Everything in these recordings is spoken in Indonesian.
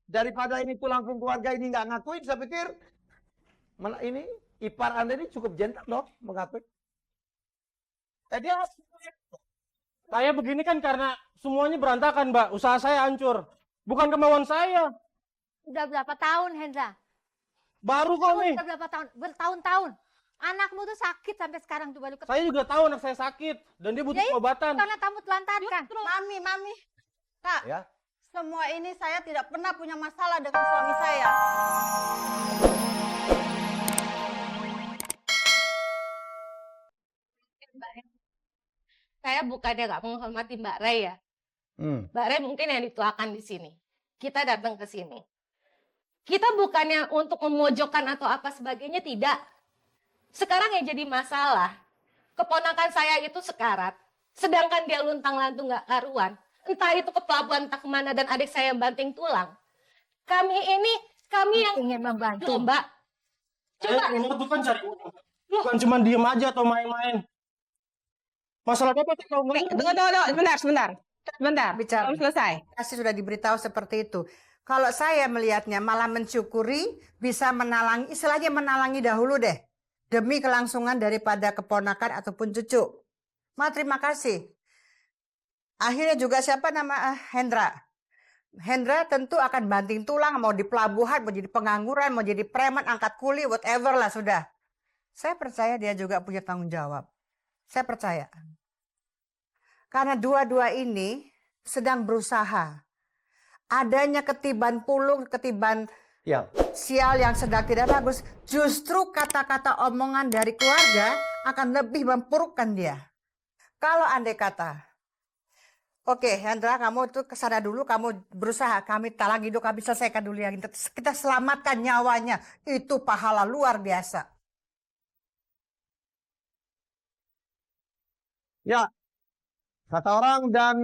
Daripada ini pulang ke keluarga ini nggak ngakuin, saya pikir ini ipar Anda ini cukup gentle dong mengakui. Dia Saya begini kan karena semuanya berantakan, Mbak. Usaha saya hancur. Bukan kemauan saya. Udah berapa tahun, Hendra? Baru kok nih. Udah berapa tahun? Bertahun-tahun. Anakmu tuh sakit sampai sekarang tuh baru ketemu. Saya juga tahu anak saya sakit dan dia butuh pengobatan. Karena kamu telantarkan. Mami. Kak, ya. semua ini saya tidak pernah punya masalah dengan suami saya. Saya bukannya nggak menghormati Mbak Ray ya. Mbak Ray mungkin yang dituakan di sini. Kita datang ke sini. Kita bukannya untuk memojokkan atau apa sebagainya, tidak. Sekarang yang jadi masalah, keponakan saya itu sekarat. Sedangkan dia luntang-lantung nggak karuan. Entah itu ke pelabuhan, entah kemana, dan adik saya yang banting tulang. Kami yang ingin membantu, Mbak. Coba. Bukan cari uang. Bukan cuma diem aja atau main-main. Masalah apa tuh? Tunggu, sebentar. Bicara. Belum selesai. Pasti sudah diberitahu seperti itu. Kalau saya melihatnya malah mensyukuri bisa menalangi, istilahnya menalangi dahulu deh. Demi kelangsungan daripada keponakan ataupun cucu. Ma, terima kasih. Akhirnya juga siapa nama Hendra. Hendra tentu akan banting tulang, mau di pelabuhan, mau jadi pengangguran, mau jadi preman, angkat kuli, whatever lah sudah. Saya percaya dia juga punya tanggung jawab. Saya percaya. Karena dua-dua ini sedang berusaha. Adanya ketiban pulung, ketiban sial yang sedang tidak bagus, justru kata-kata omongan dari keluarga akan lebih memburukkan dia. Kalau andai kata, oke, Hendra, kamu tuh kesana dulu, kamu berusaha, kami talang hidup, kami selesaikan dulu yang kita selamatkan nyawanya. Itu pahala luar biasa. Ya, kata orang dan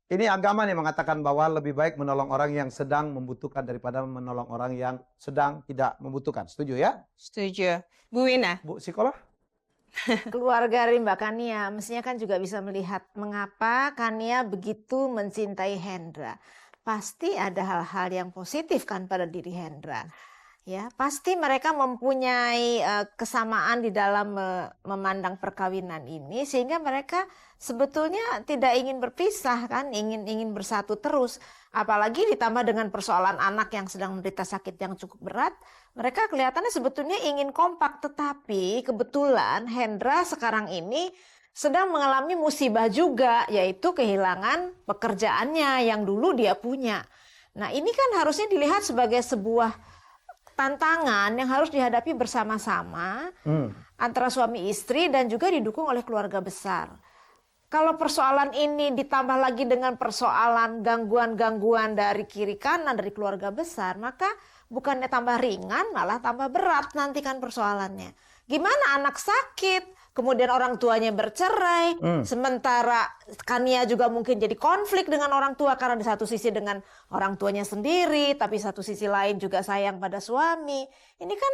ini agama nih mengatakan bahwa lebih baik menolong orang yang sedang membutuhkan daripada menolong orang yang sedang tidak membutuhkan. Setuju ya? Setuju. Bu Wina. Bu psikolog? Keluarga dari Mbak Kania mestinya kan juga bisa melihat mengapa Kania begitu mencintai Hendra. Pasti ada hal-hal yang positif kan pada diri Hendra. Ya, pasti mereka mempunyai kesamaan di dalam memandang perkawinan ini sehingga mereka sebetulnya tidak ingin berpisah kan, ingin bersatu terus. Apalagi ditambah dengan persoalan anak yang sedang menderita sakit yang cukup berat, mereka kelihatannya sebetulnya ingin kompak, tetapi kebetulan Hendra sekarang ini sedang mengalami musibah juga, yaitu kehilangan pekerjaannya yang dulu dia punya. Nah, ini kan harusnya dilihat sebagai sebuah tantangan yang harus dihadapi bersama-sama antara suami istri dan juga didukung oleh keluarga besar. Kalau persoalan ini ditambah lagi dengan persoalan gangguan-gangguan dari kiri kanan dari keluarga besar, maka bukannya tambah ringan malah tambah berat nanti kan persoalannya. Gimana anak sakit, kemudian orang tuanya bercerai, sementara Kania juga mungkin jadi konflik dengan orang tua karena di satu sisi dengan orang tuanya sendiri, tapi satu sisi lain juga sayang pada suami. Ini kan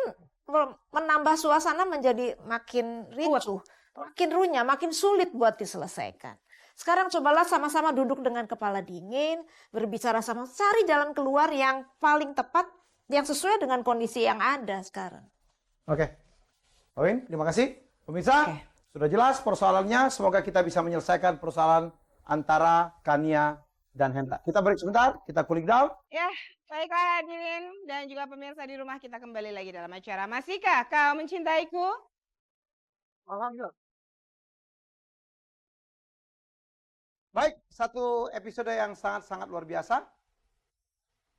menambah suasana menjadi makin ricuh, makin runyah, makin sulit buat diselesaikan. Sekarang cobalah sama-sama duduk dengan kepala dingin, berbicara sama, cari jalan keluar yang paling tepat, yang sesuai dengan kondisi yang ada sekarang. Oke. Owen, terima kasih. Pemirsa, sudah jelas persoalannya. Semoga kita bisa menyelesaikan persoalan antara Kania dan Hendra. Kita break sebentar, kita cooling down. Ya, baiklah hadirin dan juga pemirsa di rumah, kita kembali lagi dalam acara Masihkah Kau Mencintaiku? Alhamdulillah. Baik, satu episode yang sangat-sangat luar biasa.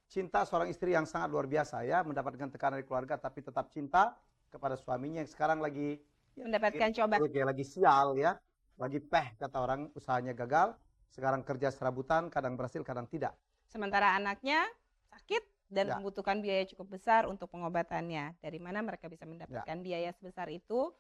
Cinta seorang istri yang sangat luar biasa ya, mendapatkan tekanan dari keluarga tapi tetap cinta kepada suaminya yang sekarang lagi Mendapatkan cobaan. lagi sial ya, lagi kata orang, usahanya gagal, sekarang kerja serabutan, kadang berhasil, kadang tidak. Sementara anaknya sakit dan membutuhkan biaya cukup besar untuk pengobatannya. Dari mana mereka bisa mendapatkan biaya sebesar itu?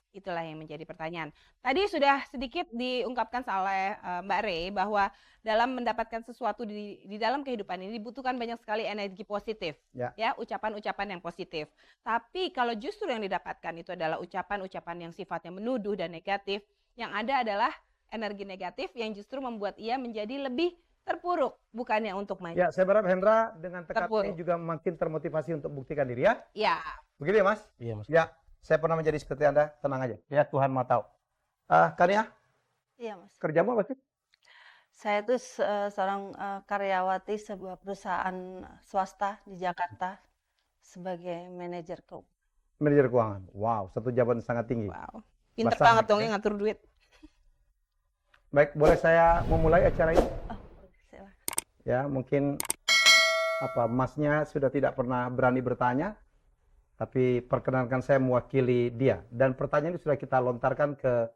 Itulah yang menjadi pertanyaan. Tadi sudah sedikit diungkapkan oleh Mbak Ray bahwa dalam mendapatkan sesuatu di dalam kehidupan ini dibutuhkan banyak sekali energi positif, ya, ucapan-ucapan yang positif. Tapi kalau justru yang didapatkan itu adalah ucapan-ucapan yang sifatnya menuduh dan negatif, yang ada adalah energi negatif yang justru membuat ia menjadi lebih terpuruk, bukannya untuk maju. Ya, saya berharap Hendra dengan tekad Terpuruk. ini juga makin termotivasi untuk buktikan diri ya. Ya, Begitu ya, Mas? Iya, Mas. Ya, saya pernah menjadi seperti Anda, tenang aja. Ya, Tuhan mau tahu. Kania, Iya, Mas. kerjamu apa sih? Saya itu seorang karyawati sebuah perusahaan swasta di Jakarta sebagai manajer keuangan. Manajer keuangan. Wow, satu jabatan sangat tinggi. wow. Pinter Basah, banget dong ya. yang ngatur duit. Baik, boleh saya memulai acara ini? Oh, silakan. Ya, mungkin Masnya sudah tidak pernah berani bertanya, tapi perkenankan saya mewakili dia. Dan pertanyaan ini sudah kita lontarkan ke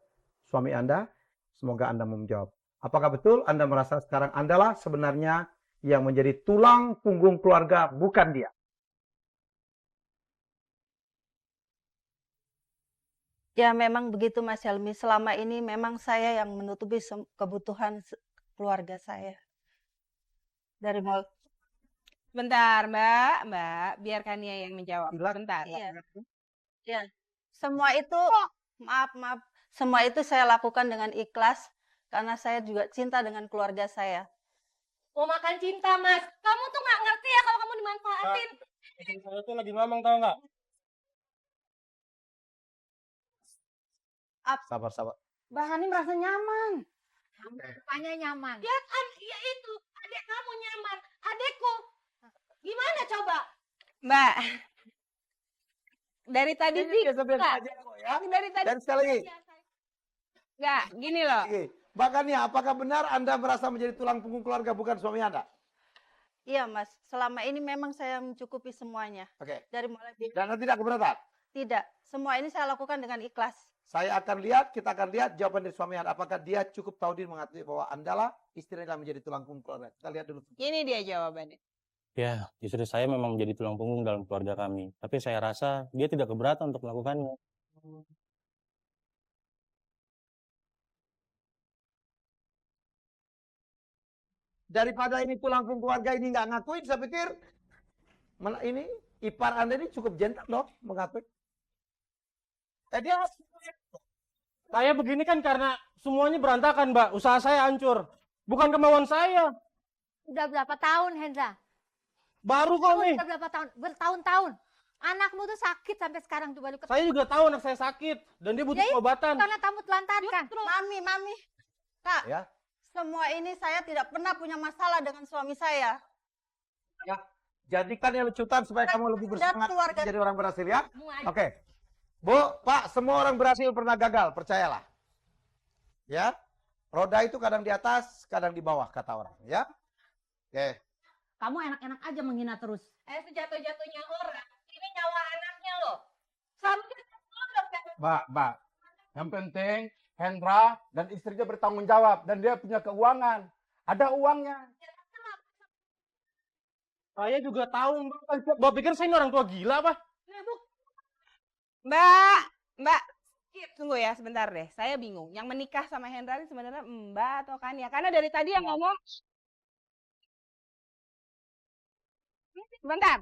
suami Anda. Semoga Anda mau menjawab. Apakah betul Anda merasa sekarang Andalah sebenarnya yang menjadi tulang punggung keluarga, bukan dia? Ya, memang begitu Mas Helmi. Selama ini memang saya yang menutupi kebutuhan keluarga saya. Dari mulai Bentar, Mbak, biarkan dia yang menjawab. Bentar. Iya. Ya, semua itu maaf. Semua itu saya lakukan dengan ikhlas karena saya juga cinta dengan keluarga saya. Mau makan cinta, Mas. Kamu tuh nggak ngerti ya kalau kamu dimanfaatin. Saya tuh lagi ngomong, tahu nggak? Sabar. Mbak Hani merasa nyaman. Rupanya nyaman. Ya kan, ya itu. Adik kamu nyaman. Adekku. Gimana coba? Mbak, dari tadi sih, biasa-biasa aja kok ya. dari tadi Dan sekali lagi, enggak, gini loh. Mbak Kania, apakah benar Anda merasa menjadi tulang punggung keluarga, bukan suami Anda? Iya Mas, selama ini memang saya mencukupi semuanya. Oke. Dari mulai Dan Anda tidak keberatan? tidak, semua ini saya lakukan dengan ikhlas. Kita akan lihat jawaban dari suami Anda. Apakah dia cukup tahu diri mengatakan bahwa Andalah istri yang menjadi tulang punggung keluarga. Kita lihat dulu. Ini dia jawabannya. Ya, istri saya memang menjadi tulang punggung dalam keluarga kami. Tapi saya rasa dia tidak keberatan untuk melakukannya. Daripada ini tulang punggung keluarga ini nggak ngakuin, saya pikir ini ipar Anda ini cukup gentle loh mengakui. Dia Saya begini kan karena semuanya berantakan, Mbak. Usaha saya hancur. Bukan kemauan saya. Udah berapa tahun, Hendra? Baru kok nih. Udah berapa tahun? Bertahun-tahun. Anakmu tuh sakit sampai sekarang tuh baru ketemu. Saya juga tahu anak saya sakit. Dan dia butuh Ya, pengobatan. Karena kamu telantarkan. Mami, Kak, ya. semua ini saya tidak pernah punya masalah dengan suami saya. Jadikan yang lecutan supaya kamu lebih bersemangat keluarga. jadi orang berhasil ya. Kamu aja. Oke. Bu, Pak, semua orang berhasil pernah gagal, percayalah. Ya. Roda itu kadang di atas, kadang di bawah kata orang, ya. Oke. Kamu enak-enak aja menghina terus. Sejatuh-jatuhnya orang. Ini nyawa anaknya loh. Seharusnya Mbak, yang penting Hendra dan istrinya bertanggung jawab dan dia punya keuangan. Ada uangnya. Saya juga tahu, Mbak. Mbak pikir saya ini orang tua gila, apa? Mbak, tunggu ya sebentar deh. Saya bingung. Yang menikah sama Hendra ini sebenarnya Mbak atau Kania? Karena dari tadi yang ngomong. Sebentar.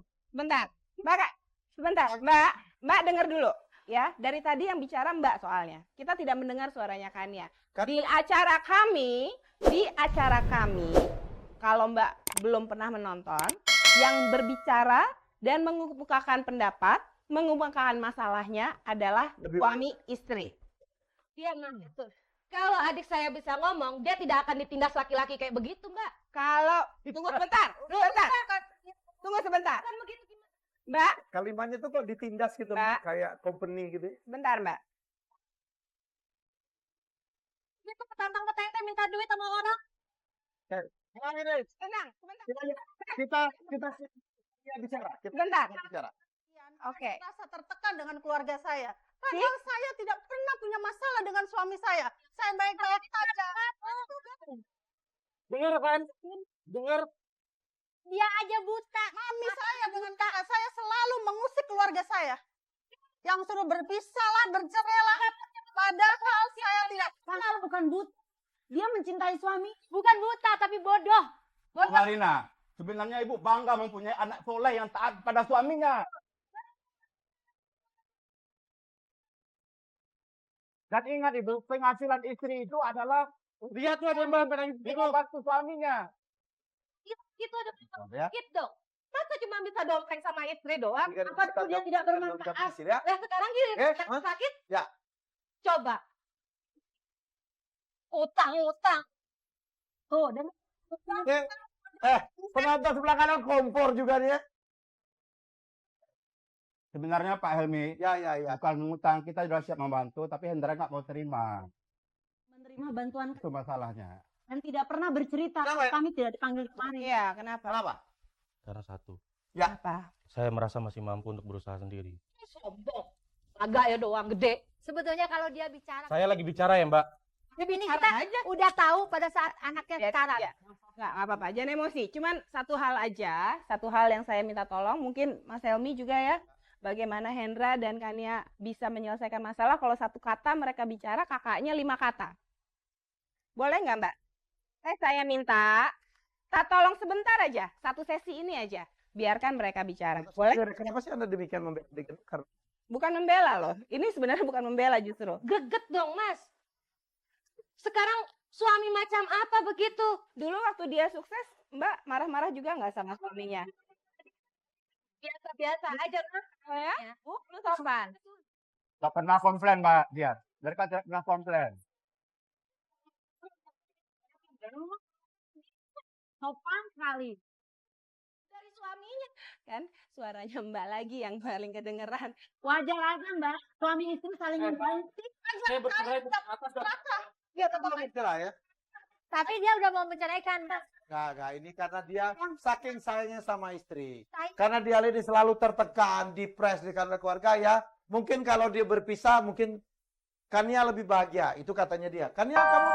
Mbak dengar dulu. Ya, dari tadi yang bicara Mbak soalnya. Kita tidak mendengar suaranya Kania. Di acara kami, kalau Mbak belum pernah menonton, yang berbicara dan mengemukakan pendapat, mengemukakan masalahnya adalah suami istri. dia betul. Kalau adik saya bisa ngomong, dia tidak akan ditindas laki-laki kayak begitu, Mbak. Kalau tunggu sebentar. Tunggu sebentar. Kan begitu gimana? Mbak, Kalimatnya tuh kok ditindas gitu, Mbak. kayak company gitu. sebentar, Mbak. Dia tuh petantang-petenteng minta duit sama orang. Tenang, sebentar. Kita bicara. Sebentar. Bicara. Oke. Merasa tertekan dengan keluarga saya. Padahal saya tidak pernah punya masalah dengan suami saya. Saya baik-baik saja. Dengar kan? Dengar. Dia aja buta. Mami saya dengan kakak saya selalu mengusik keluarga saya. Yang suruh berpisahlah, bercerailah. Padahal saya tidak Padahal bukan buta. Dia mencintai suami. Bukan buta, tapi bodoh. Marina, sebenarnya ibu bangga mempunyai anak soleh yang taat pada suaminya. Dan ingat ibu, penghasilan istri itu adalah Lihat tuh ada Mbak pengen lima waktu suaminya. Itu ada Ya. sedikit dong. Masa cuma bisa dompleng sama istri doang? Apa dia tidak bermanfaat? Ya. Nah sekarang gini, Hah? sakit. Ya. Coba. Utang. Tuh, dan Penonton sebelah kanan kompor juga nih ya. Sebenarnya Pak Helmi, Ya. bukan ngutang, kita sudah siap membantu, tapi Hendra nggak mau terima. menerima bantuan Itu masalahnya. dan tidak pernah bercerita. Kenapa? Kami tidak dipanggil kemarin. Iya, kenapa? Kenapa? Karena satu, Apa? saya merasa masih mampu untuk berusaha sendiri. Sombong. Agak ya doang gede. Sebetulnya kalau dia bicara, Saya lagi bicara ya Mbak. tapi ini Harus kita aja. udah tahu pada saat anaknya Ya, sekarang. ya. Nggak apa-apa, jangan emosi. Cuman satu hal yang saya minta tolong, mungkin Mas Helmi juga ya, bagaimana Hendra dan Kania bisa menyelesaikan masalah kalau satu kata mereka bicara, kakaknya 5 kata. Boleh nggak Mbak? Saya minta, tolong sebentar aja, satu sesi ini aja, biarkan mereka bicara. Boleh? Kenapa sih Anda demikian membela? Karena Bukan membela loh, ini sebenarnya bukan membela justru. Greget dong Mas. Sekarang suami macam apa begitu? Dulu waktu dia sukses, Mbak marah-marah juga nggak sama suaminya? Biasa-biasa aja Mas. Oh ya? Bu, lu sopan. Nggak pernah komplain Mbak dia. Dari kan tidak pernah komplain. Sopan sekali. Dari suaminya kan suaranya Mbak lagi yang paling kedengeran. Wajar aja Mbak, suami istri saling membantu. Saya bercerai bukan atas Dia tetap bercerai ya. Tapi dia udah mau menceraikan Mas. Enggak, ini karena dia saking sayangnya sama istri. Sayang. Karena dia ini selalu tertekan, depres di karena keluarga ya. Mungkin kalau dia berpisah, mungkin Kania lebih bahagia. Itu katanya dia. Kania, kamu